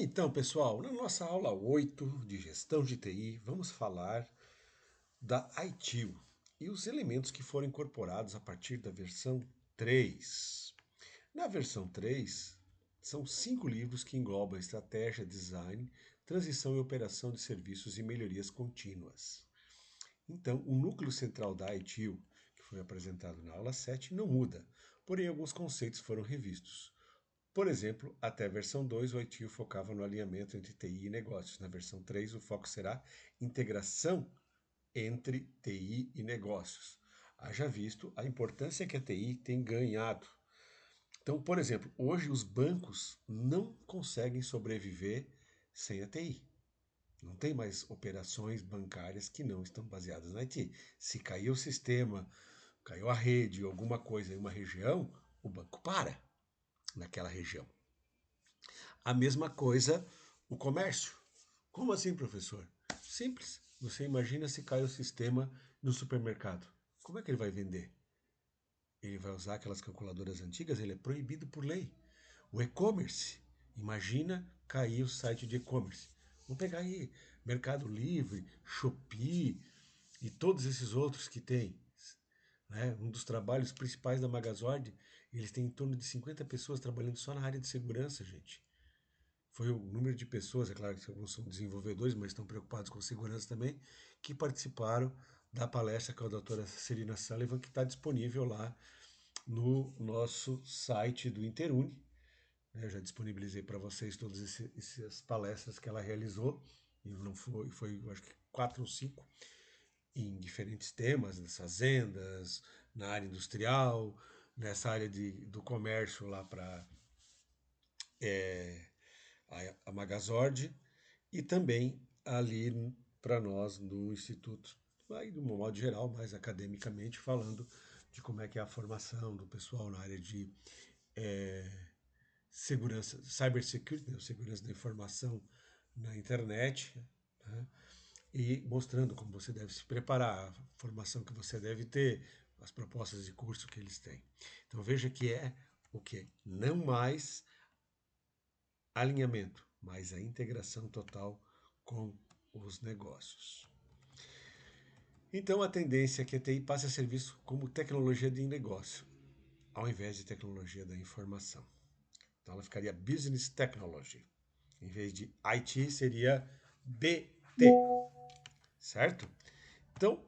Então, pessoal, na nossa aula 8 de gestão de TI, vamos falar da ITIL e os elementos que foram incorporados a partir da versão 3. Na versão 3, são 5 livros que englobam estratégia, design, transição e operação de serviços e melhorias contínuas. Então, o núcleo central da ITIL, que foi apresentado na aula 7, não muda, porém alguns conceitos foram revistos. Por exemplo, até a versão 2, o ITIL focava no alinhamento entre TI e negócios. Na versão 3, o foco será integração entre TI e negócios. Haja visto a importância que a TI tem ganhado. Então, por exemplo, hoje os bancos não conseguem sobreviver sem a TI. Não tem mais operações bancárias que não estão baseadas na IT. Se cair o sistema, caiu a rede, alguma coisa em uma região, o banco para naquela região. A mesma coisa o comércio. Como assim, professor? Simples. Você imagina se cai o sistema no supermercado. Como é que ele vai vender? Ele vai usar aquelas calculadoras antigas? Ele é proibido por lei. O e-commerce. Imagina cair o site de e-commerce. Vamos pegar aí Mercado Livre, Shopee e todos esses outros que tem. Né? Um dos trabalhos principais da Magazord, eles têm em torno de 50 pessoas trabalhando só na área de segurança, gente. Foi o número de pessoas, é claro que alguns são desenvolvedores, mas estão preocupados com segurança também, que participaram da palestra com a doutora Celina Sullivan, que está disponível lá no nosso site do Interuni. Eu já disponibilizei para vocês todas essas palestras que ela realizou, e não foi acho que 4 ou 5, em diferentes temas, das fazendas, na área industrial, nessa área do comércio lá para a Magazord, e também ali para nós no Instituto, aí de um modo geral, mais academicamente, falando de como é que é a formação do pessoal na área de segurança, cybersecurity, né, segurança da informação na internet, né, e mostrando como você deve se preparar, a formação que você deve ter, as propostas de curso que eles têm. Então veja que é o que? Não mais alinhamento, mas a integração total com os negócios. Então a tendência é que a TI passe a ser visto como tecnologia de negócio, ao invés de tecnologia da informação. Então ela ficaria Business Technology. Em vez de IT seria BT, certo? Então,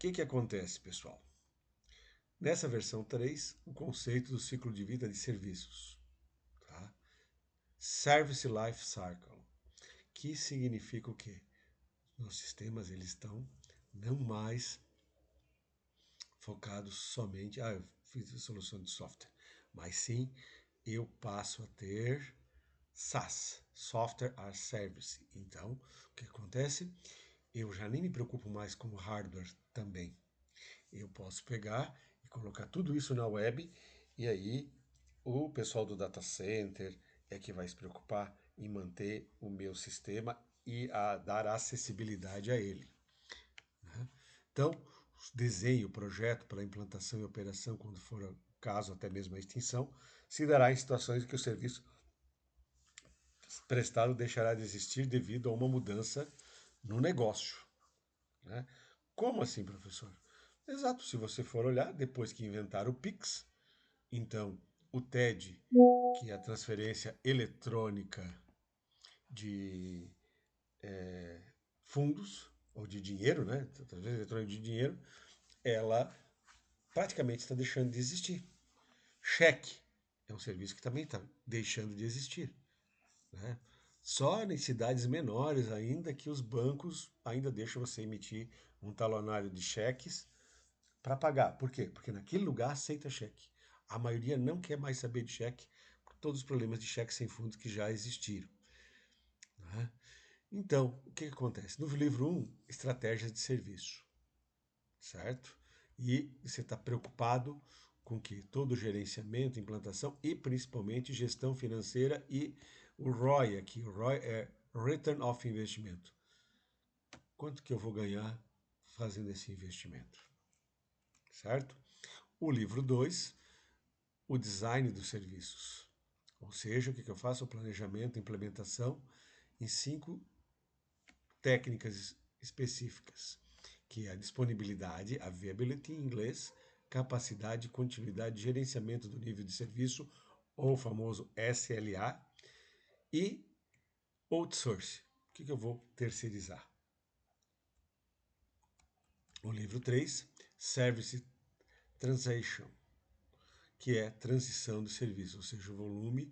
o que acontece, pessoal? Nessa versão 3, o conceito do ciclo de vida de serviços. Tá? Service Life Cycle, que significa o quê? Os sistemas eles estão não mais focados somente, eu fiz solução de software, mas sim eu passo a ter SaaS, Software as Service. Então, o que acontece? Eu já nem me preocupo mais com o hardware também. Eu posso pegar e colocar tudo isso na web e aí o pessoal do data center é que vai se preocupar em manter o meu sistema e a dar acessibilidade a ele. Então, desenho, projeto para implantação e operação, quando for o caso, até mesmo a extinção, se dará em situações em que o serviço prestado deixará de existir devido a uma mudança no negócio. Né? Como assim, professor? Exato, se você for olhar, depois que inventaram o Pix, então o TED, que é a transferência eletrônica de fundos, ou de dinheiro, né? Transferência eletrônica de dinheiro, ela praticamente está deixando de existir. Cheque é um serviço que também está deixando de existir. Né? Só em cidades menores ainda que os bancos ainda deixam você emitir um talonário de cheques para pagar. Por quê? Porque naquele lugar aceita cheque. A maioria não quer mais saber de cheque por todos os problemas de cheque sem fundos que já existiram. Né? Então, o que acontece? No livro 1, estratégias de serviço, certo? E você está preocupado com que todo o gerenciamento, implantação e principalmente gestão financeira e o ROI aqui. O ROI é Return of Investimento. Quanto que eu vou ganhar fazendo esse investimento? Certo? O livro 2, o design dos serviços. Ou seja, o que eu faço? O planejamento, implementação em 5 técnicas específicas, que é a disponibilidade, availability em inglês, capacidade, continuidade, gerenciamento do nível de serviço, ou o famoso SLA, e outsource. O que eu vou terceirizar? O livro 3, Service Transition, que é transição de serviço, ou seja, o volume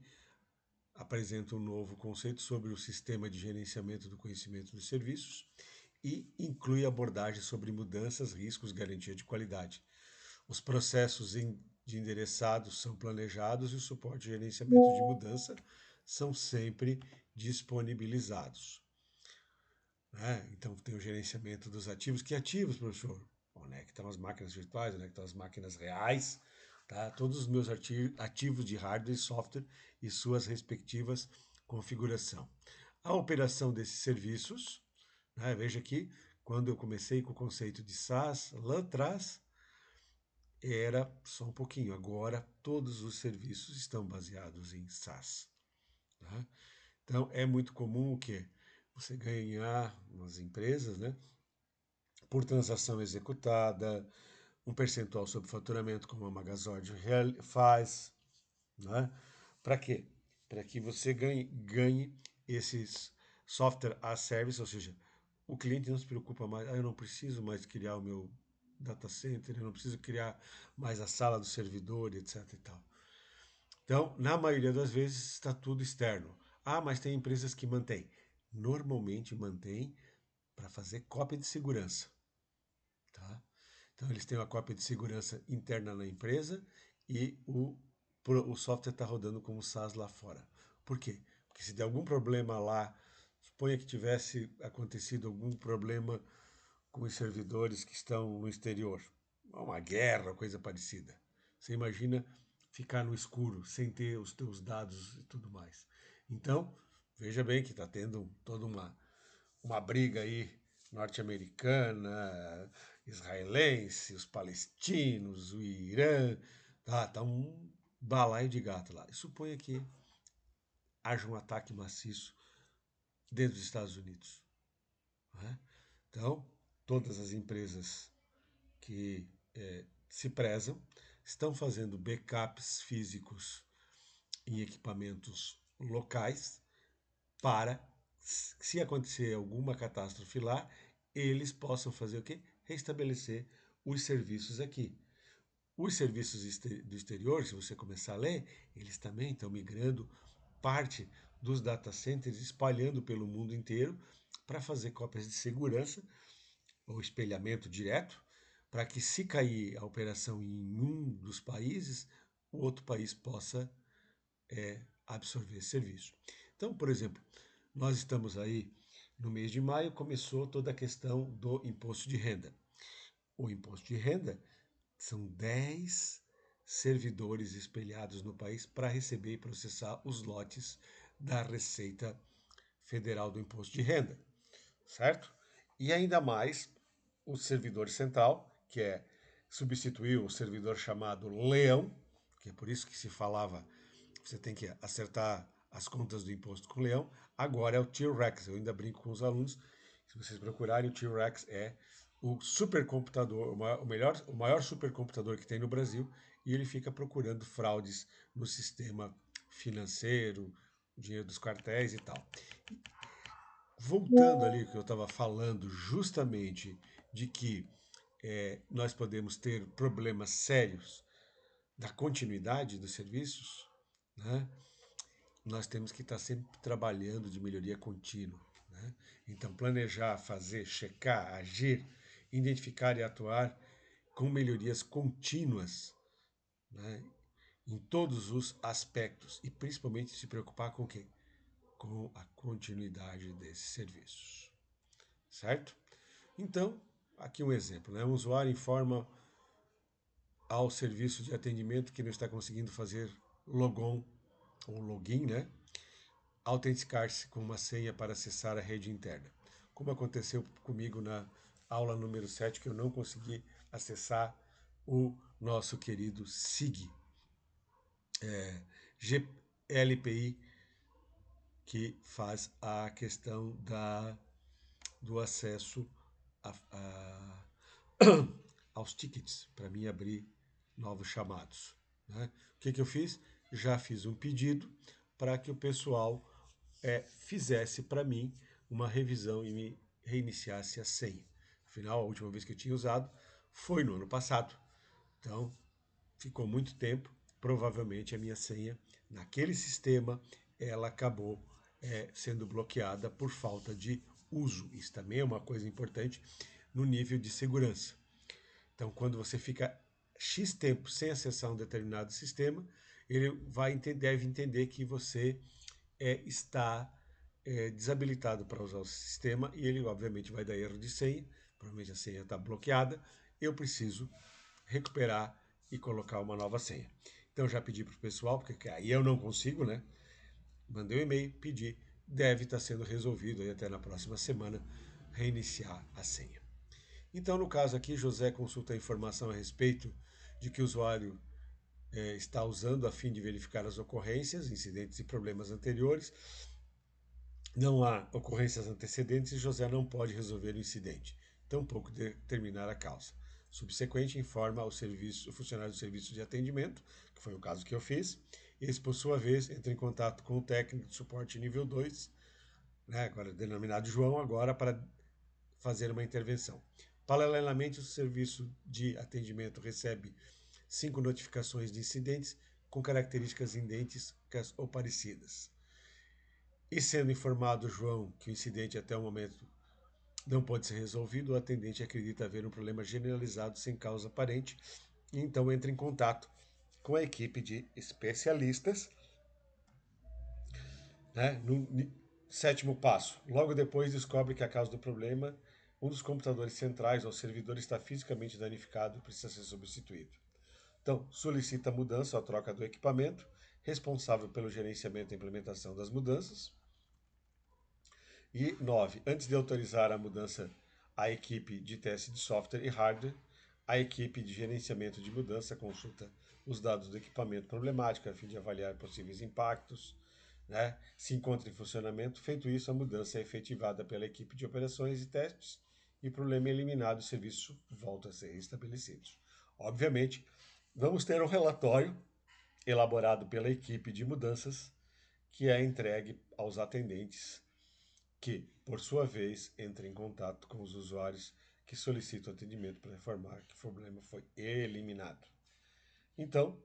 apresenta um novo conceito sobre o sistema de gerenciamento do conhecimento dos serviços e inclui abordagens sobre mudanças, riscos, garantia de qualidade. Os processos de endereçados são planejados e o suporte e gerenciamento de mudança são sempre disponibilizados. Né? Então tem o gerenciamento dos ativos. Que ativos, professor? Onde é que estão as máquinas virtuais? Onde é que estão as máquinas reais? Tá? Todos os meus ativos de hardware e software e suas respectivas configuração. A operação desses serviços, né? Veja aqui, quando eu comecei com o conceito de SaaS, lá atrás, era só um pouquinho. Agora, todos os serviços estão baseados em SaaS. Tá? Então, é muito comum o quê? Você ganhar nas empresas, né? Por transação executada, um percentual sobre faturamento, como a Magazord faz. Né? Para quê? Para que você ganhe esses software as service, ou seja, o cliente não se preocupa mais, eu não preciso mais criar o meu data center, eu não preciso criar mais a sala do servidor, etc. e tal. Então, na maioria das vezes, está tudo externo. Ah, mas tem empresas que mantêm. Normalmente mantém para fazer cópia de segurança. Tá? Então, eles têm uma cópia de segurança interna na empresa e o software está rodando como SaaS lá fora. Por quê? Porque se der algum problema lá, suponha que tivesse acontecido algum problema com os servidores que estão no exterior, uma guerra, coisa parecida. Você imagina ficar no escuro, sem ter os teus dados e tudo mais. Então, veja bem que está tendo toda uma briga aí norte-americana, israelense, os palestinos, o Irã, tá um balaio de gato lá. Suponha que haja um ataque maciço dentro dos Estados Unidos. Né? Então, todas as empresas que se prezam estão fazendo backups físicos em equipamentos locais para, se acontecer alguma catástrofe lá, eles possam fazer o quê? Restabelecer os serviços aqui. Os serviços do exterior, se você começar a ler, eles também estão migrando parte dos data centers, espalhando pelo mundo inteiro para fazer cópias de segurança ou espelhamento direto, para que se cair a operação em um dos países, o outro país possa absorver esse serviço. Então, por exemplo, nós estamos aí no mês de maio, começou toda a questão do imposto de renda. O imposto de renda são 10 servidores espelhados no país para receber e processar os lotes da Receita Federal do Imposto de Renda, certo? E ainda mais o servidor central, que substituiu o servidor chamado Leão, que é por isso que se falava, você tem que acertar as contas do imposto com o Leão, agora é o T-Rex. Eu ainda brinco com os alunos, se vocês procurarem, o T-Rex é o supercomputador, o maior supercomputador que tem no Brasil, e ele fica procurando fraudes no sistema financeiro, dinheiro dos cartéis e tal. Voltando ali que eu estava falando justamente de que nós podemos ter problemas sérios da continuidade dos serviços, né? Nós temos que estar sempre trabalhando de melhoria contínua. Né? Então, planejar, fazer, checar, agir, identificar e atuar com melhorias contínuas, né? Em todos os aspectos e principalmente se preocupar com o quê? Com a continuidade desses serviços. Certo? Então, aqui um exemplo, né? Um usuário informa ao serviço de atendimento que não está conseguindo fazer logon ou login, né? Autenticar-se com uma senha para acessar a rede interna. Como aconteceu comigo na aula número 7, que eu não consegui acessar o nosso querido SIG, LPI, que faz a questão do acesso aos tickets, para mim abrir novos chamados. Né? O que eu fiz? Já fiz um pedido para que o pessoal fizesse para mim uma revisão e me reiniciasse a senha. Afinal, a última vez que eu tinha usado foi no ano passado. Então, ficou muito tempo. Provavelmente a minha senha naquele sistema ela acabou sendo bloqueada por falta de uso. Isso também é uma coisa importante no nível de segurança. Então, quando você fica X tempo sem acessar um determinado sistema, ele deve entender que você está desabilitado para usar o sistema e ele, obviamente, vai dar erro de senha. Provavelmente a senha está bloqueada. Eu preciso recuperar e colocar uma nova senha. Então, já pedi para o pessoal, porque aí eu não consigo, né? Mandei um e-mail, pedi, deve estar sendo resolvido aí até na próxima semana, reiniciar a senha. Então, no caso aqui, José consulta a informação a respeito de que o usuário está usando a fim de verificar as ocorrências, incidentes e problemas anteriores. Não há ocorrências antecedentes e José não pode resolver o incidente, tampouco determinar a causa. Subsequente, informa o funcionário do serviço de atendimento, que foi o caso que eu fiz. Esse, por sua vez, entra em contato com o técnico de suporte nível 2, né, agora denominado João, agora para fazer uma intervenção. Paralelamente, o serviço de atendimento recebe 5 notificações de incidentes com características idênticas ou parecidas. E sendo informado João que o incidente até o momento não pode ser resolvido, o atendente acredita haver um problema generalizado sem causa aparente e então entra em contato com a equipe de especialistas. Né? No sétimo passo, logo depois descobre que a causa do problema, um dos computadores centrais ou servidor está fisicamente danificado e precisa ser substituído. Então, solicita a mudança ou a troca do equipamento, responsável pelo gerenciamento e implementação das mudanças. E 9. Antes de autorizar a mudança à equipe de teste de software e hardware, a equipe de gerenciamento de mudança consulta os dados do equipamento problemático a fim de avaliar possíveis impactos, né? Se encontra em funcionamento. Feito isso, a mudança é efetivada pela equipe de operações e testes e o problema é eliminado, o serviço volta a ser restabelecido. Obviamente, vamos ter um relatório elaborado pela equipe de mudanças que é entregue aos atendentes que, por sua vez, entra em contato com os usuários que solicitam atendimento para informar que o problema foi eliminado. Então,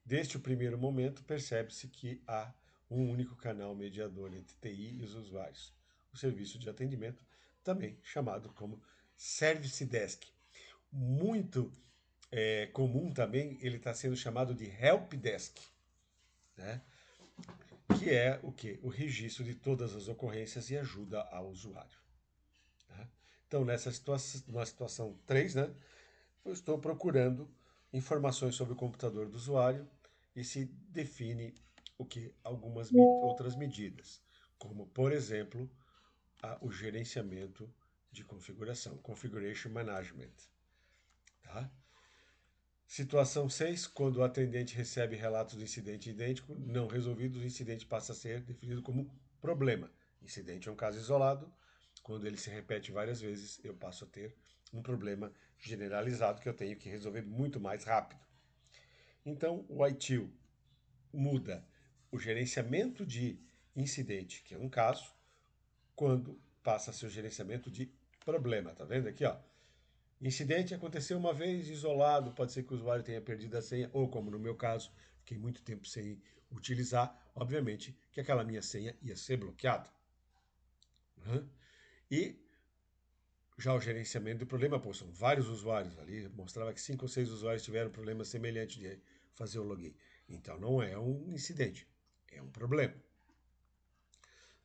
desde o primeiro momento, percebe-se que há um único canal mediador entre TI e os usuários, o serviço de atendimento, também chamado como Service Desk. Muito comum também, ele está sendo chamado de Help Desk, né? Que é o quê? O registro de todas as ocorrências e ajuda ao usuário. Tá? Então, nessa situação, na situação 3, né, eu estou procurando informações sobre o computador do usuário e se define o que? Algumas outras medidas, como, por exemplo, o gerenciamento de configuração, Configuration Management. Tá? Situação 6, quando o atendente recebe relatos de incidente idêntico não resolvido, o incidente passa a ser definido como problema. Incidente é um caso isolado. Quando ele se repete várias vezes, eu passo a ter um problema generalizado que eu tenho que resolver muito mais rápido. Então, o ITIL muda o gerenciamento de incidente, que é um caso, quando passa a ser o gerenciamento de problema. Tá vendo aqui, ó? Incidente aconteceu uma vez, isolado, pode ser que o usuário tenha perdido a senha, ou como no meu caso, fiquei muito tempo sem utilizar, obviamente que aquela minha senha ia ser bloqueada. Uhum. E já o gerenciamento do problema, pô, são vários usuários ali, mostrava que 5 ou 6 usuários tiveram problema semelhante de fazer o login. Então não é um incidente, é um problema.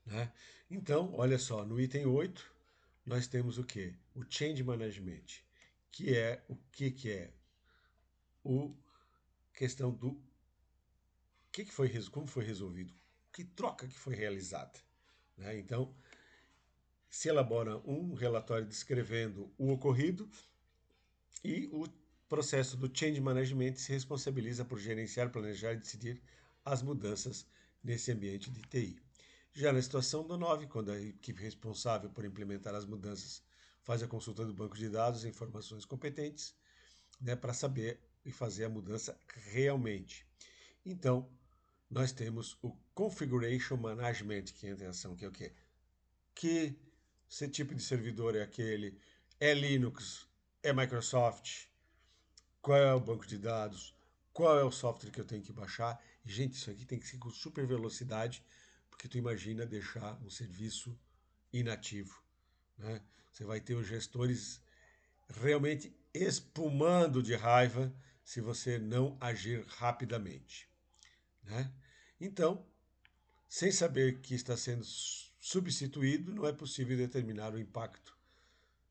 Né? Então, olha só, no item 8, nós temos o que? O Change Management, que é o que é? O questão do como foi resolvido, que troca que foi realizada. Né? Então, se elabora um relatório descrevendo o ocorrido e o processo do Change Management se responsabiliza por gerenciar, planejar e decidir as mudanças nesse ambiente de TI. Já na situação do 9, quando a equipe responsável por implementar as mudanças faz a consulta do banco de dados e informações competentes, né, para saber e fazer a mudança realmente. Então, nós temos o Configuration Management que entra em ação, que é o quê? Que esse tipo de servidor é aquele, é Linux, é Microsoft, qual é o banco de dados, qual é o software que eu tenho que baixar. E, gente, isso aqui tem que ser com super velocidade, porque tu imagina deixar um serviço inativo, né? Você vai ter os gestores realmente espumando de raiva se você não agir rapidamente, né? Então, sem saber que está sendo substituído, não é possível determinar o impacto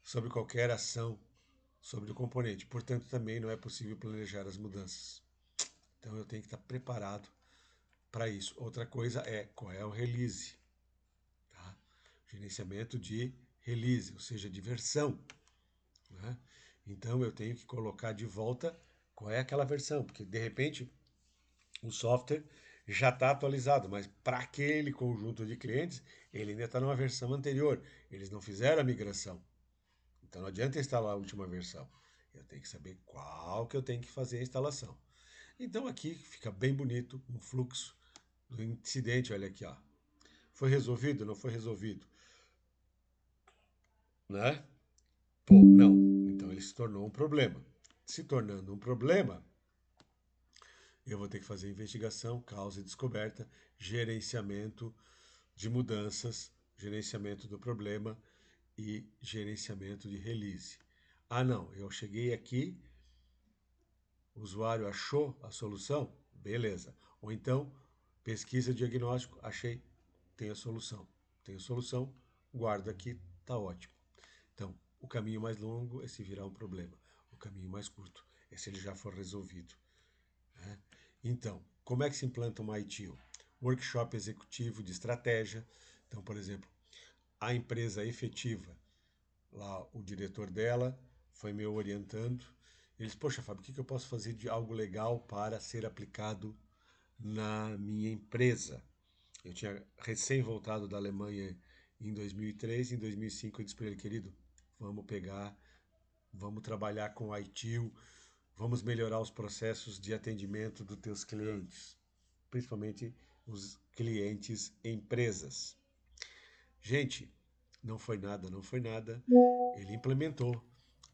sobre qualquer ação sobre o componente. Portanto, também não é possível planejar as mudanças. Então, eu tenho que estar preparado para isso. Outra coisa é qual é o release, tá? Gerenciamento de release, ou seja, de versão, né? Então, eu tenho que colocar de volta qual é aquela versão, porque de repente o software já está atualizado, mas para aquele conjunto de clientes, ele ainda está numa versão anterior. Eles não fizeram a migração. Então não adianta instalar a última versão. Eu tenho que saber qual que eu tenho que fazer a instalação. Então aqui fica bem bonito um fluxo do incidente. Olha aqui, ó. Foi resolvido? Não foi resolvido? Né? Pô, não. Então ele se tornou um problema. Se tornando um problema, eu vou ter que fazer investigação, causa e descoberta, gerenciamento de mudanças, gerenciamento do problema e gerenciamento de release. Ah, não, eu cheguei aqui, o usuário achou a solução? Beleza. Ou então, pesquisa diagnóstico, achei, tem a solução. Tem a solução, guarda aqui, tá ótimo. Então, o caminho mais longo é se virar um problema. O caminho mais curto é se ele já for resolvido, né? Então, como é que se implanta uma ITIL? Workshop executivo de estratégia. Então, por exemplo, a empresa efetiva, lá o diretor dela foi me orientando. Eles, poxa, Fábio, o que eu posso fazer de algo legal para ser aplicado na minha empresa? Eu tinha recém voltado da Alemanha em 2003, em 2005 eu disse para ele, querido, vamos pegar, vamos trabalhar com ITIL, vamos melhorar os processos de atendimento dos teus clientes, principalmente os clientes empresas. Gente, não foi nada, não foi nada. Ele implementou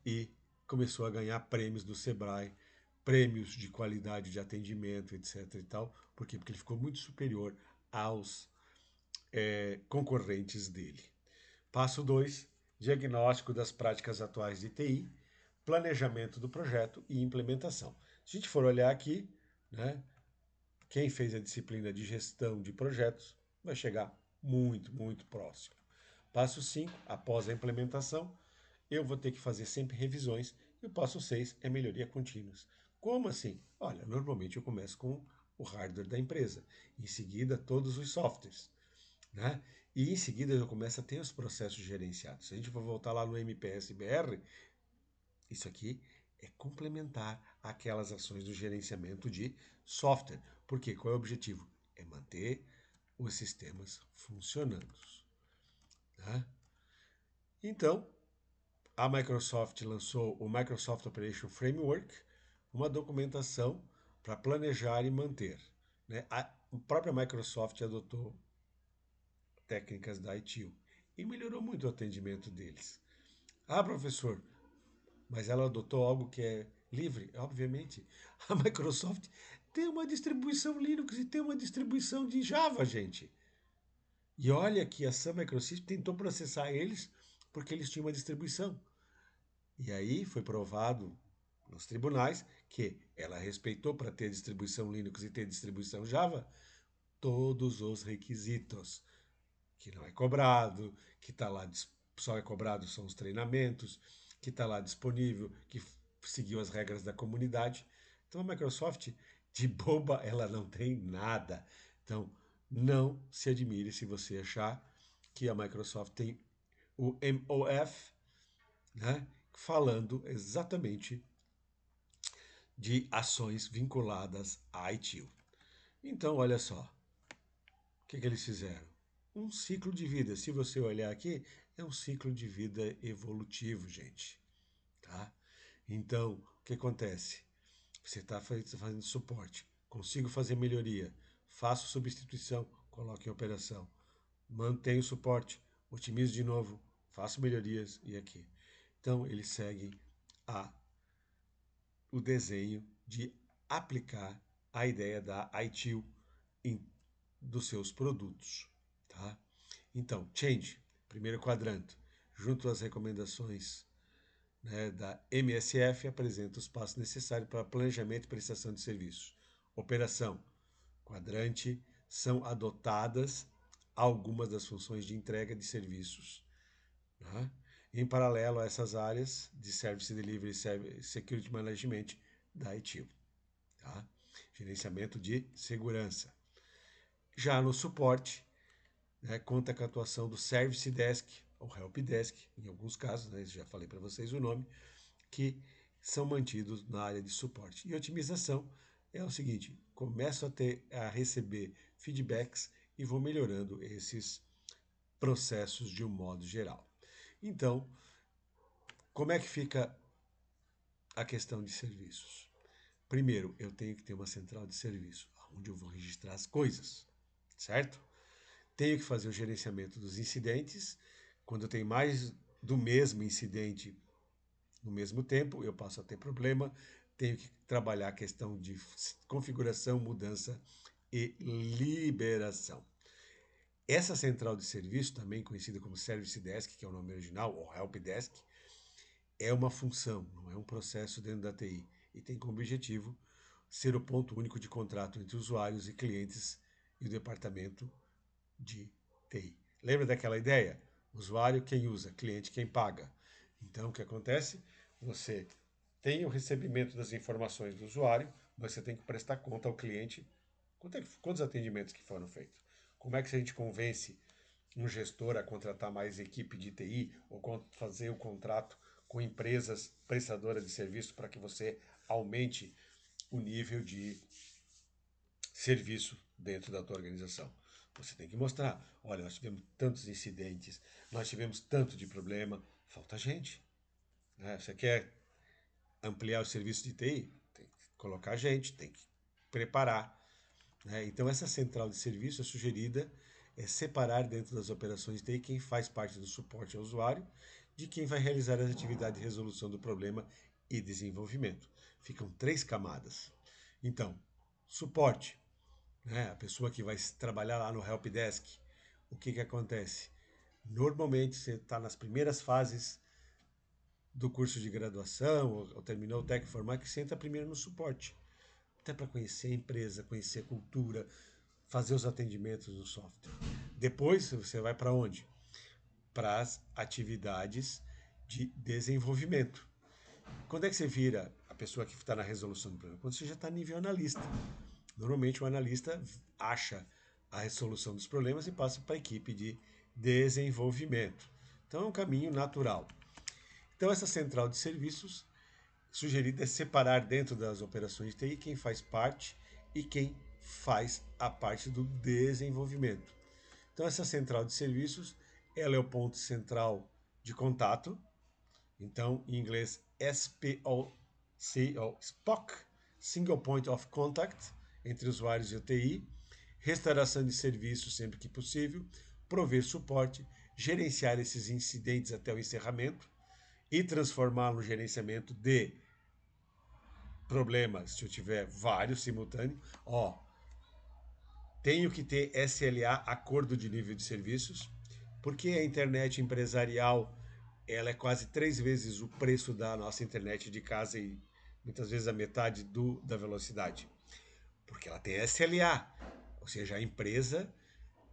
e começou a ganhar prêmios do Sebrae, prêmios de qualidade de atendimento, etc. e tal. Por quê? Porque ele ficou muito superior aos concorrentes dele. Passo 2, diagnóstico das práticas atuais de TI, planejamento do projeto e implementação. Se a gente for olhar aqui, né, quem fez a disciplina de gestão de projetos vai chegar muito, muito próximo. Passo 5, após a implementação, eu vou ter que fazer sempre revisões. E o passo 6 é melhoria contínua. Como assim? Olha, normalmente eu começo com o hardware da empresa, em seguida todos os softwares, né? E em seguida eu começo a ter os processos gerenciados. Se a gente for voltar lá no MPS-BR, isso aqui é complementar aquelas ações do gerenciamento de software. Por quê? Qual é o objetivo? É manter os sistemas funcionando, né? Então, a Microsoft lançou o Microsoft Operation Framework, uma documentação para planejar e manter, né? A própria Microsoft adotou técnicas da ITIL e melhorou muito o atendimento deles. Ah, professor, mas ela adotou algo que é livre? Obviamente. A Microsoft tem uma distribuição Linux e tem uma distribuição de Java, gente. E olha que a Sun Microsystems tentou processar eles porque eles tinham uma distribuição. E aí foi provado nos tribunais que ela respeitou para ter distribuição Linux e ter distribuição Java todos os requisitos, que não é cobrado, que está lá, só é cobrado são os treinamentos, que está lá disponível, que seguiu as regras da comunidade. Então a Microsoft, de boba, ela não tem nada. Então não se admire se você achar que a Microsoft tem o MOF, né, falando exatamente de ações vinculadas à ITIL. Então, olha só, que eles fizeram? Um ciclo de vida. Se você olhar aqui, é um ciclo de vida evolutivo, gente. Tá? Então, o que acontece? Você está fazendo suporte, consigo fazer melhoria, faço substituição, coloco em operação, mantenho o suporte, otimizo de novo, faço melhorias e aqui. Então, eles seguem a, o desenho de aplicar a ideia da ITIL dos seus produtos. Tá? Então, change, primeiro quadrante, junto às recomendações, né, da MSF, apresenta os passos necessários para planejamento e prestação de serviços. Operação, quadrante, são adotadas algumas das funções de entrega de serviços. Né? Em paralelo a essas áreas de Service Delivery e Security Management da ITIL. Tá? Gerenciamento de segurança. Já no suporte, né, conta com a atuação do Service Desk, ou Help Desk, em alguns casos, né, já falei para vocês o nome, que são mantidos na área de suporte. E otimização é o seguinte: começo a receber feedbacks e vou melhorando esses processos de um modo geral. Então, como é que fica a questão de serviços? Primeiro, eu tenho que ter uma central de serviço, onde eu vou registrar as coisas, certo? Tenho que fazer o gerenciamento dos incidentes. Quando eu tenho mais do mesmo incidente no mesmo tempo, eu passo a ter problema. Tenho que trabalhar a questão de configuração, mudança e liberação. Essa central de serviço, também conhecida como Service Desk, que é o nome original, ou Help Desk, é uma função, não é um processo dentro da TI. E tem como objetivo ser o ponto único de contrato entre usuários e clientes e o departamento de TI. Lembra daquela ideia? Usuário quem usa, cliente quem paga. Então o que acontece? Você tem o recebimento das informações do usuário, mas você tem que prestar conta ao cliente quantos atendimentos que foram feitos. Como é que a gente convence um gestor a contratar mais equipe de TI ou fazer o contrato com empresas prestadoras de serviço para que você aumente o nível de serviço dentro da tua organização. Você tem que mostrar, olha, nós tivemos tantos incidentes, nós tivemos tanto de problema, falta gente. Né? Você quer ampliar o serviço de TI? Tem que colocar gente, tem que preparar. Né? Então, essa central de serviço é sugerida separar dentro das operações de TI quem faz parte do suporte ao usuário de quem vai realizar as atividades de resolução do problema e desenvolvimento. Ficam 3 camadas. Então, suporte, né? A pessoa que vai trabalhar lá no Help Desk, o que, que acontece? Normalmente você está nas primeiras fases do curso de graduação, ou terminou o técnico formal, que você entra primeiro no suporte. Até para conhecer a empresa, conhecer a cultura, fazer os atendimentos no software. Depois você vai para onde? Para as atividades de desenvolvimento. Quando é que você vira a pessoa que está na resolução do problema? Quando você já está nível analista. Normalmente o analista acha a resolução dos problemas e passa para a equipe de desenvolvimento. Então é um caminho natural. Então essa central de serviços sugerida é separar dentro das operações de TI quem faz parte e quem faz a parte do desenvolvimento. Então essa central de serviços, ela é o ponto central de contato. Então, em inglês, SPOC, ou SPOC, Single Point of Contact, entre usuários e o TI, restauração de serviços sempre que possível, prover suporte, gerenciar esses incidentes até o encerramento e transformá-lo no gerenciamento de problemas, se eu tiver vários simultâneos. Tenho que ter SLA, acordo de nível de serviços, porque a internet empresarial ela é quase 3 vezes o preço da nossa internet de casa e muitas vezes a metade da velocidade. Porque ela tem SLA, ou seja, a empresa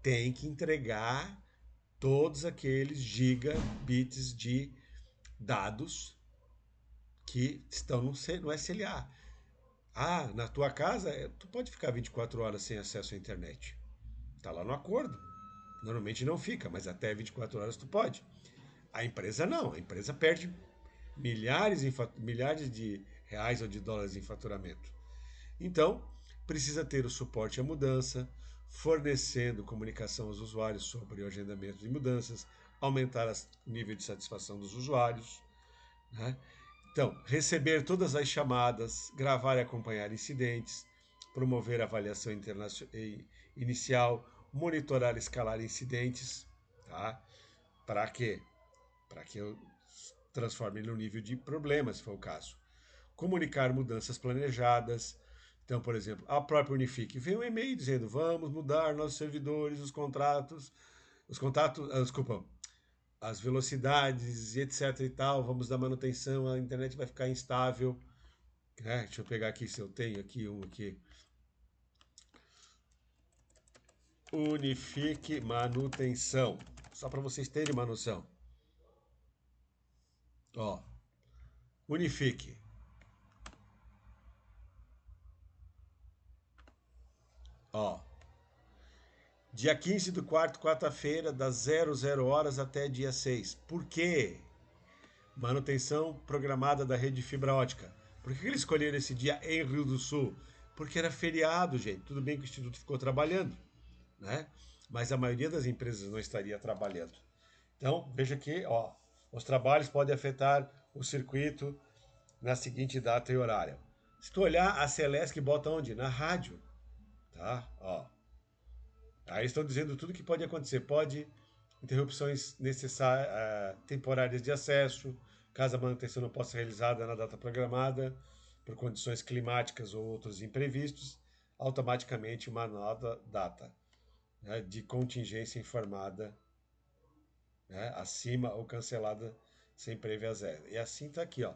tem que entregar todos aqueles gigabits de dados que estão no SLA. Ah, na tua casa, tu pode ficar 24 horas sem acesso à internet. Está lá no acordo. Normalmente não fica, mas até 24 horas tu pode. A empresa não, a empresa perde milhares de reais ou de dólares em faturamento. Então, precisa ter o suporte à mudança, fornecendo comunicação aos usuários sobre o agendamento de mudanças, aumentar o nível de satisfação dos usuários, né? Então, receber todas as chamadas, gravar e acompanhar incidentes, promover a avaliação inicial, monitorar e escalar incidentes, tá? Para quê? Para que eu transforme no nível de problema, se for o caso. Comunicar mudanças planejadas. Então, por exemplo, a própria Unifique veio um e-mail dizendo: vamos mudar nossos servidores, os contatos, desculpa, as velocidades, etc e tal, vamos dar manutenção, a internet vai ficar instável. Deixa eu pegar aqui se eu tenho aqui um aqui. Unifique manutenção. Só para vocês terem uma noção. Ó, Unifique. Ó, dia 15 do quarto, quarta-feira, das 00 horas até dia 6. Por quê? Manutenção programada da rede de fibra ótica. Por que eles escolheram esse dia em Rio do Sul? Porque era feriado, gente. Tudo bem que o Instituto ficou trabalhando, né? Mas a maioria das empresas não estaria trabalhando. Então, veja que, ó, os trabalhos podem afetar o circuito na seguinte data e horário. Se tu olhar, a Celesc bota onde? Na rádio, tá? Ó. Aí estão dizendo tudo que pode acontecer. Pode interrupções temporárias de acesso, caso a manutenção não possa ser realizada na data programada, por condições climáticas ou outros imprevistos, automaticamente uma nova data, né, de contingência informada, né, acima ou cancelada sem prévia zero. E assim está aqui, ó.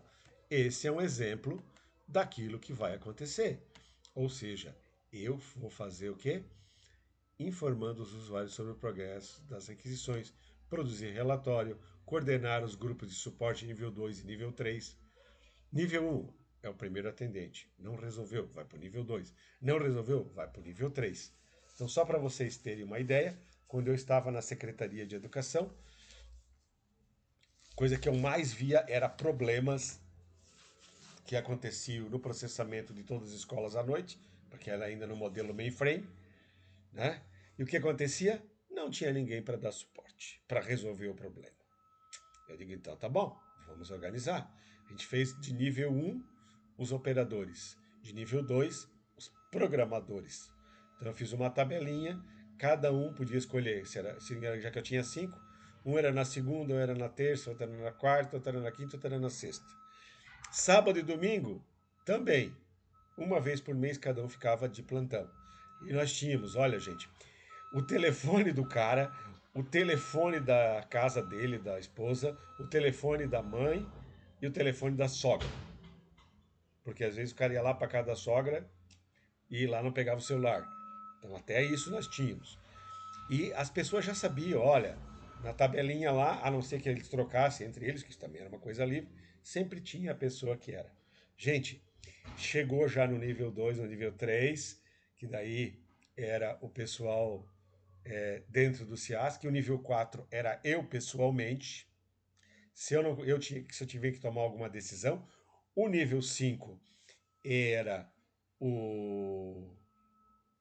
Esse é um exemplo daquilo que vai acontecer. Ou seja, eu vou fazer o quê? Informando os usuários sobre o progresso das requisições, produzir relatório, coordenar os grupos de suporte nível 2 e nível 3. Nível 1 é o primeiro atendente. Não resolveu, vai para o nível 2. Não resolveu, vai para o nível 3. Então, só para vocês terem uma ideia, quando eu estava na Secretaria de Educação, coisa que eu mais via era problemas que aconteciam no processamento de todas as escolas à noite, porque era ainda no modelo mainframe, né? E o que acontecia? Não tinha ninguém para dar suporte, para resolver o problema. Eu digo, então tá bom, vamos organizar. A gente fez de nível 1 os operadores, de nível 2 os programadores. Então eu fiz uma tabelinha, cada um podia escolher, já que eu tinha 5, um era na segunda, um era na terça, outro era na quarta, outro era na quinta, outro era na sexta. Sábado e domingo, também. Uma vez por mês cada um ficava de plantão. E nós tínhamos, olha gente, o telefone do cara, o telefone da casa dele, da esposa, o telefone da mãe e o telefone da sogra. Porque às vezes o cara ia lá para casa da sogra e lá não pegava o celular. Então até isso nós tínhamos. E as pessoas já sabiam, olha, na tabelinha lá, a não ser que eles trocassem entre eles, que isso também era uma coisa livre, sempre tinha a pessoa que era. Gente, chegou já no nível 2, no nível 3, que daí era o pessoal dentro do CIASC, o nível 4 era eu pessoalmente, se eu tiver que tomar alguma decisão. O nível 5 era o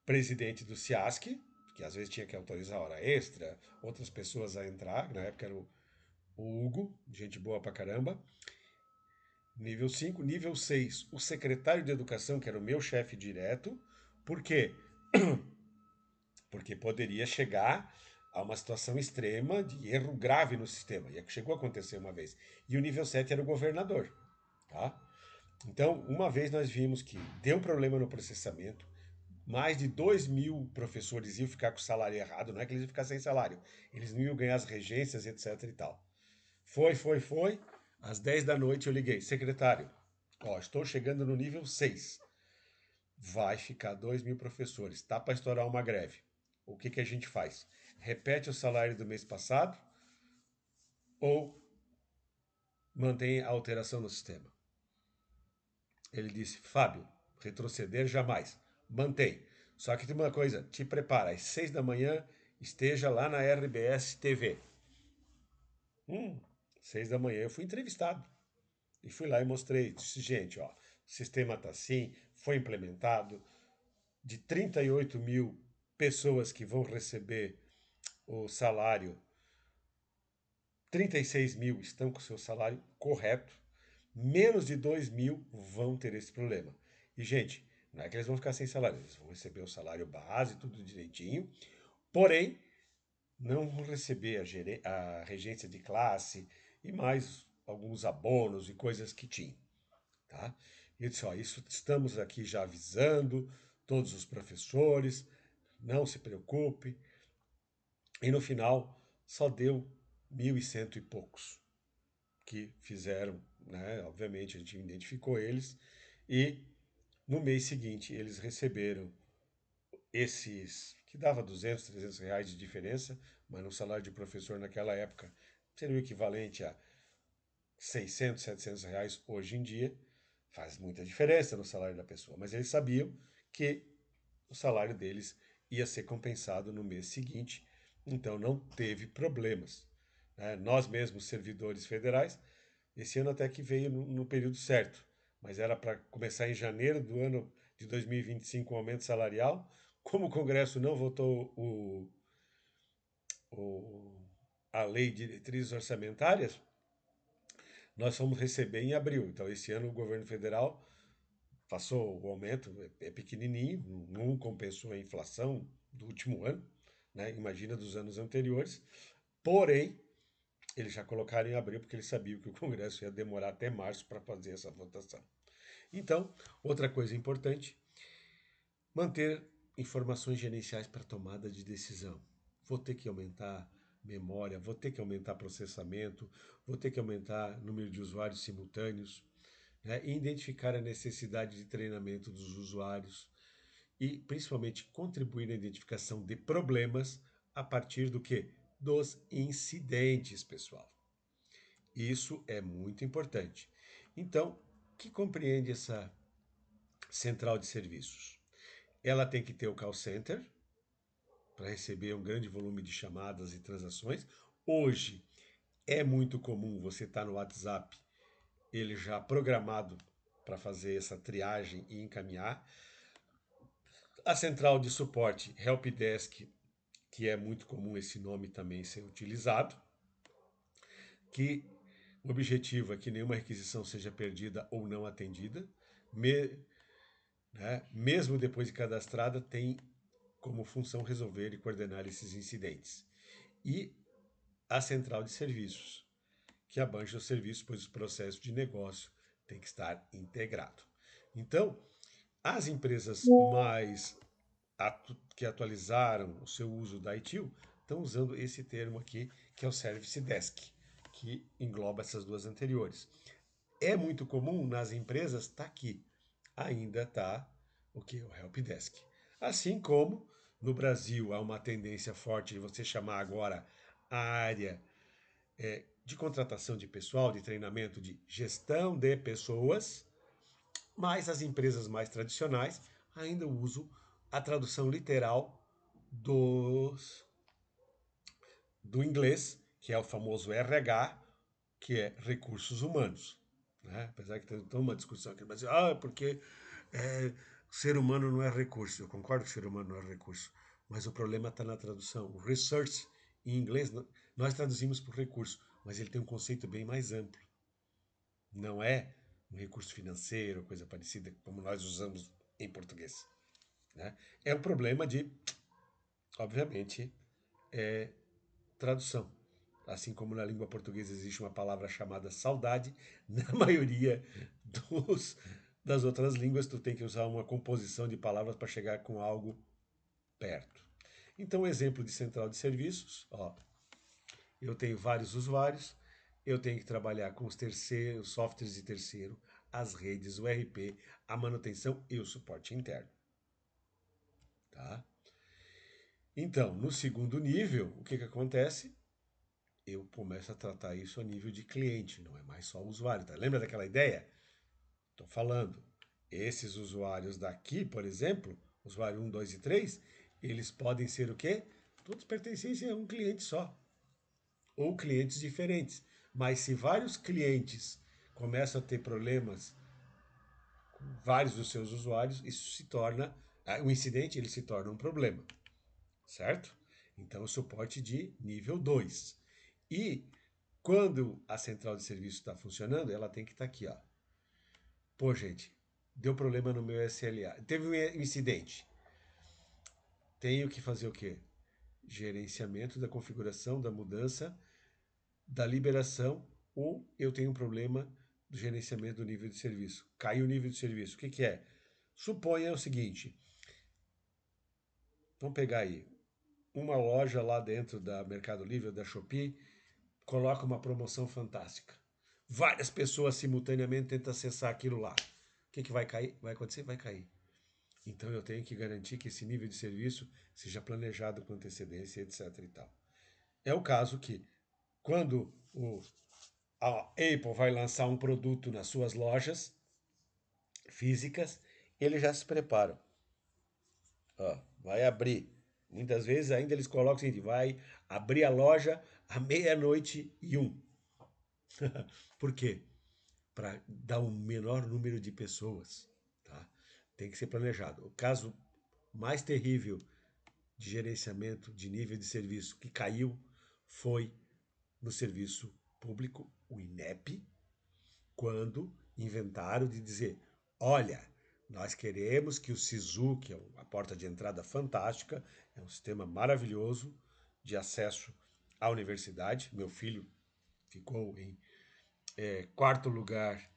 presidente do CIASC, que às vezes tinha que autorizar hora extra, outras pessoas a entrar, na época era o Hugo, gente boa pra caramba. Nível 5, nível 6, o secretário de educação, que era o meu chefe direto. Por quê? Porque poderia chegar a uma situação extrema de erro grave no sistema. E é que chegou a acontecer uma vez. E o nível 7 era o governador. Tá? Então, uma vez nós vimos que deu problema no processamento, mais de 2.000 professores iam ficar com o salário errado, não é que eles iam ficar sem salário, eles não iam ganhar as regências, etc e tal. Foi. Às 10 da noite eu liguei, secretário, ó, estou chegando no nível 6. Vai ficar 2.000 professores, tá para estourar uma greve. O que a gente faz? Repete o salário do mês passado ou mantém a alteração no sistema? Ele disse, Fábio, retroceder jamais. Mantém. Só que tem uma coisa, te prepara, às 6 da manhã esteja lá na RBS TV. 6 da manhã eu fui entrevistado. E fui lá e mostrei, disse, gente, ó, o sistema está assim, foi implementado, de 38.000 pessoas que vão receber o salário, 36 mil estão com o seu salário correto, menos de 2 mil vão ter esse problema. E, gente, não é que eles vão ficar sem salário, eles vão receber o salário base, tudo direitinho, porém, não vão receber a regência de classe e mais alguns abonos e coisas que tinham. Tá? E eu disse, ó, isso estamos aqui já avisando todos os professores, não se preocupe. E no final só deu 1.100 e poucos que fizeram, né? Obviamente a gente identificou eles e no mês seguinte eles receberam esses que dava 200, 300 reais de diferença, mas no salário de professor naquela época seria o equivalente a 600, 700 reais hoje em dia. Faz muita diferença no salário da pessoa, mas eles sabiam que o salário deles ia ser compensado no mês seguinte, então não teve problemas. Nós mesmos, servidores federais, esse ano até que veio no período certo, mas era para começar em janeiro do ano de 2025 um aumento salarial. Como o Congresso não votou o, a lei de diretrizes orçamentárias, nós fomos receber em abril. Então, esse ano o governo federal passou o aumento, é pequenininho, não compensou a inflação do último ano, né? Imagina dos anos anteriores. Porém, eles já colocaram em abril porque eles sabiam que o Congresso ia demorar até março para fazer essa votação. Então, outra coisa importante, manter informações gerenciais para tomada de decisão. Vou ter que aumentar memória, vou ter que aumentar processamento, vou ter que aumentar número de usuários simultâneos, né? E identificar a necessidade de treinamento dos usuários e principalmente contribuir na identificação de problemas a partir do que? Dos incidentes, pessoal. Isso é muito importante. Então, o que compreende essa central de serviços? Ela tem que ter o call center para receber um grande volume de chamadas e transações. Hoje é muito comum você estar no WhatsApp, ele já programado para fazer essa triagem e encaminhar. A central de suporte Helpdesk, que é muito comum esse nome também ser utilizado, que o objetivo é que nenhuma requisição seja perdida ou não atendida, mesmo depois de cadastrada, tem como função resolver e coordenar esses incidentes. E a central de serviços, que abrange os serviços, pois o processo de negócio tem que estar integrado. Então, as empresas que atualizaram o seu uso da ITIL estão usando esse termo aqui, que é o Service Desk, que engloba essas duas anteriores. É muito comum nas empresas, está aqui, ainda está o que? O Help Desk. Assim como no Brasil há uma tendência forte de você chamar agora a área de contratação de pessoal, de treinamento, de gestão de pessoas, mas as empresas mais tradicionais ainda usam a tradução literal do inglês, que é o famoso RH, que é recursos humanos. Né? Apesar que tem uma discussão aqui no Brasil, porque o ser humano não é recurso. Eu concordo que o ser humano não é recurso, mas o problema está na tradução. O research, em inglês, nós traduzimos por recurso, mas ele tem um conceito bem mais amplo. Não é um recurso financeiro, coisa parecida, como nós usamos em português. Né? É um problema de, obviamente, tradução. Assim como na língua portuguesa existe uma palavra chamada saudade, na maioria das outras línguas tu tem que usar uma composição de palavras para chegar com algo perto. Então, exemplo de central de serviços, ó, eu tenho vários usuários, eu tenho que trabalhar com os terceiros, softwares de terceiro, as redes, o RP, a manutenção e o suporte interno. Tá? Então, no segundo nível, o que acontece? Eu começo a tratar isso a nível de cliente, não é mais só usuário. Tá? Lembra daquela ideia? Estou falando. Esses usuários daqui, por exemplo, usuário 1, 2 e 3, eles podem ser o quê? Todos pertencem a um cliente só. Ou clientes diferentes. Mas se vários clientes começam a ter problemas com vários dos seus usuários, isso se torna, o incidente ele se torna um problema. certo? Então, o suporte de nível 2. E quando a central de serviço está funcionando, ela tem que estar aqui, ó. Pô, gente, deu problema no meu SLA. Teve um incidente. Tenho que fazer o quê? Gerenciamento da configuração, da mudança, da liberação, ou eu tenho um problema do gerenciamento do nível de serviço. Caiu o nível de serviço. O que, que é? Suponha o seguinte: vamos pegar aí uma loja lá dentro da Mercado Livre, da Shopee, coloca uma promoção fantástica. Várias pessoas simultaneamente tentam acessar aquilo lá. O que, que vai cair? Vai acontecer? Vai cair. Então eu tenho que garantir que esse nível de serviço seja planejado com antecedência, etc. e tal. É o caso que, quando a Apple vai lançar um produto nas suas lojas físicas, eles já se preparam. Ó, vai abrir. Muitas vezes ainda eles colocam o seguinte: vai abrir a loja à meia-noite e um. Por quê? Para dar um menor número de pessoas. Tá? Tem que ser planejado. O caso mais terrível de gerenciamento de nível de serviço que caiu foi no serviço público, o INEP, quando inventaram de dizer: olha, nós queremos que o SISU, que é uma porta de entrada fantástica, é um sistema maravilhoso de acesso à universidade. Meu filho ficou em quarto lugar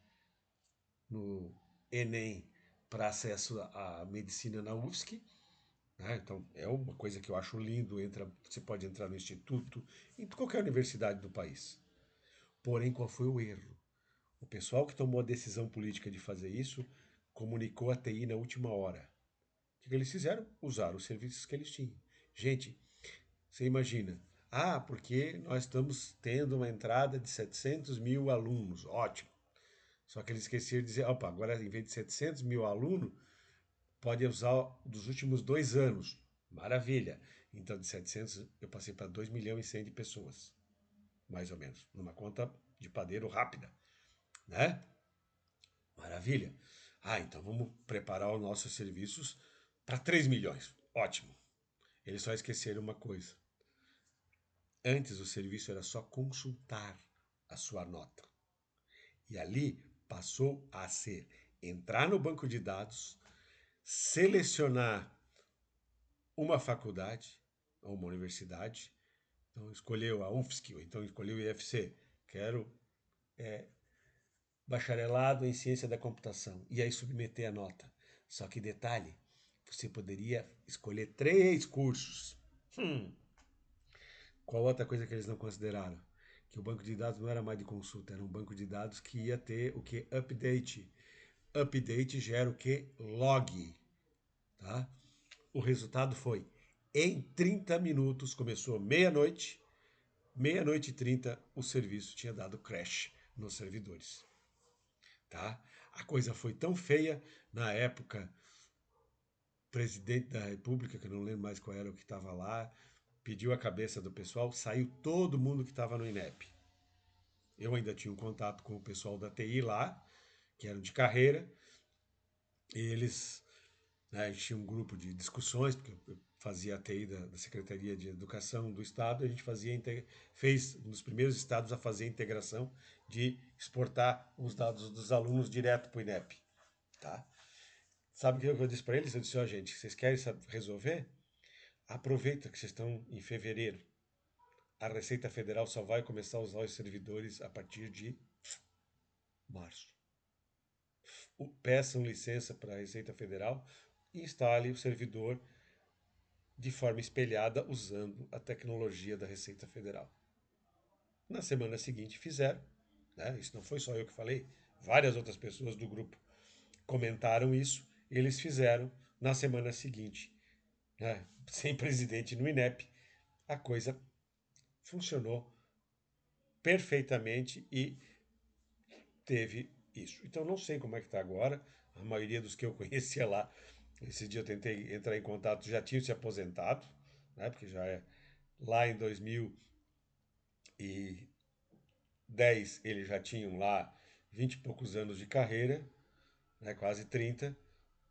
no Enem para acesso à medicina na UFSC. Né? Então, é uma coisa que eu acho lindo. Você pode entrar no instituto, em qualquer universidade do país. Porém, qual foi o erro? O pessoal que tomou a decisão política de fazer isso comunicou a TI na última hora. O que eles fizeram? Usaram os serviços que eles tinham. Gente, você imagina, porque nós estamos tendo uma entrada de 700 mil alunos, ótimo. Só que eles esqueceram de dizer, opa, agora em vez de 700 mil alunos, pode usar dos últimos 2 anos. Maravilha. Então, de 700, eu passei para 2 milhões e 100 de pessoas, mais ou menos, numa conta de padeiro rápida, né? Maravilha. Então vamos preparar os nossos serviços para 3 milhões. Ótimo. Eles só esqueceram uma coisa. Antes o serviço era só consultar a sua nota. E ali passou a ser entrar no banco de dados, selecionar uma faculdade ou uma universidade, então escolheu a UFSC, ou então escolheu o IFC, quero bacharelado em ciência da computação, e aí submeter a nota. Só que detalhe, você poderia escolher 3 cursos. Qual outra coisa que eles não consideraram? Que o banco de dados não era mais de consulta, era um banco de dados que ia ter o que? Update. Update gera o que? Log. Tá? O resultado foi, em 30 minutos, começou meia-noite, meia-noite e 30, o serviço tinha dado crash nos servidores. Tá? A coisa foi tão feia, na época, o presidente da República, que eu não lembro mais qual era o que estava lá, pediu a cabeça do pessoal, saiu todo mundo que estava no INEP. Eu ainda tinha um contato com o pessoal da TI lá, que eram de carreira, e eles, né, a gente tinha um grupo de discussões, porque eu fazia a TI da Secretaria de Educação do Estado, a gente fez um dos primeiros estados a fazer a integração de exportar os dados dos alunos direto para o INEP. Tá? Sabe o que eu disse para eles? Eu disse, gente, vocês querem resolver? Aproveita que vocês estão em fevereiro. A Receita Federal só vai começar a usar os servidores a partir de março. Peçam licença para a Receita Federal e instale o servidor de forma espelhada usando a tecnologia da Receita Federal. Na semana seguinte fizeram, né? Isso não foi só eu que falei, várias outras pessoas do grupo comentaram isso, eles fizeram na semana seguinte, né? Sem presidente no INEP, a coisa funcionou perfeitamente e teve isso. Então não sei como é que está agora. A maioria dos que eu conhecia lá, esse dia eu tentei entrar em contato, já tinham se aposentado, né? Porque já é lá em 2010 eles já tinham lá 20 e poucos anos de carreira, né? Quase 30,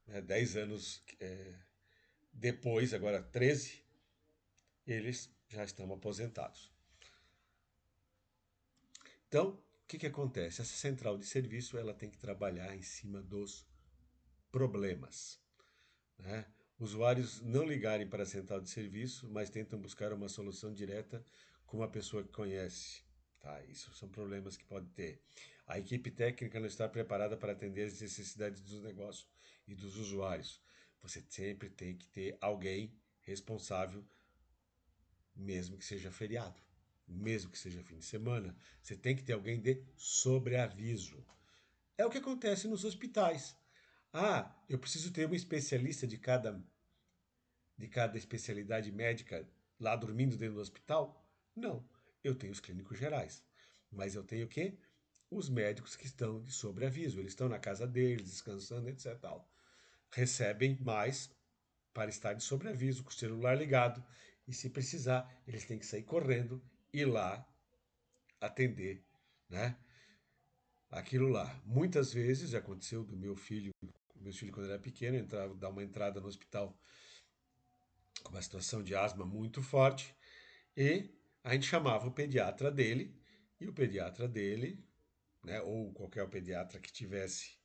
né? 10 anos depois, agora 13. eles já estão aposentados. Então, o que acontece? Essa central de serviço ela tem que trabalhar em cima dos problemas, né? Usuários não ligarem para a central de serviço, mas tentam buscar uma solução direta com uma pessoa que conhece. Tá? Isso são problemas que pode ter. A equipe técnica não está preparada para atender as necessidades dos negócios e dos usuários. Você sempre tem que ter alguém responsável, mesmo que seja feriado, mesmo que seja fim de semana. Você tem que ter alguém de sobreaviso. É o que acontece nos hospitais. Ah, eu preciso ter um especialista de cada especialidade médica lá dormindo dentro do hospital? Não, eu tenho os clínicos gerais. Mas eu tenho o quê? Os médicos que estão de sobreaviso. Eles estão na casa deles, descansando, etc. Tal. Recebem mais para estar de sobreaviso, com o celular ligado. E se precisar, eles têm que sair correndo e ir lá atender, né? Aquilo lá. Muitas vezes já aconteceu do meu filho quando era pequeno, dar uma entrada no hospital com uma situação de asma muito forte, e a gente chamava o pediatra dele, e o pediatra dele, né, ou qualquer pediatra que tivesse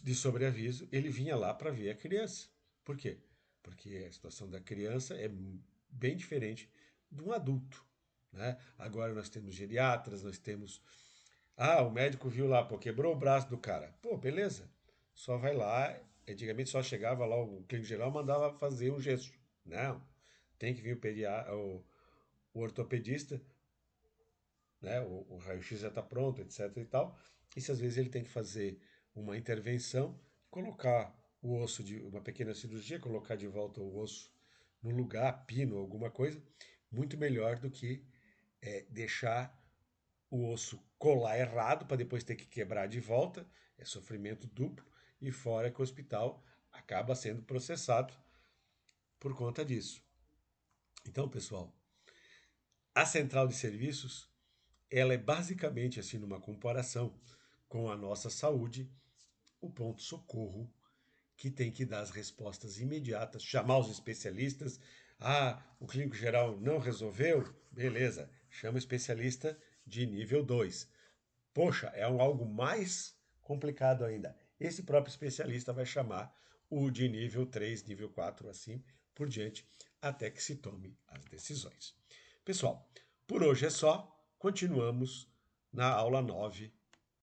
de sobreaviso, ele vinha lá para ver a criança. Por quê? Porque a situação da criança é bem diferente de um adulto. Né? Agora nós temos geriatras, nós temos. Ah, o médico viu lá, pô, quebrou o braço do cara. Pô, beleza. Só vai lá. Antigamente só chegava lá, o clínico geral mandava fazer um gesso. Não. Tem que vir o ortopedista, né? O raio-x já está pronto, etc e tal. E se às vezes ele tem que fazer uma intervenção, colocar o osso de uma pequena cirurgia, colocar de volta o osso no lugar, pino, alguma coisa, muito melhor do que deixar o osso colar errado para depois ter que quebrar de volta, é sofrimento duplo, e fora que o hospital acaba sendo processado por conta disso. Então, pessoal, a central de serviços, ela é basicamente assim numa comparação com a nossa saúde, o pronto-socorro que tem que dar as respostas imediatas, chamar os especialistas. Ah, o clínico geral não resolveu? Beleza, chama o especialista de nível 2. Poxa, é algo mais complicado ainda. Esse próprio especialista vai chamar o de nível 3, nível 4, assim por diante, até que se tome as decisões. Pessoal, por hoje é só. Continuamos na aula 9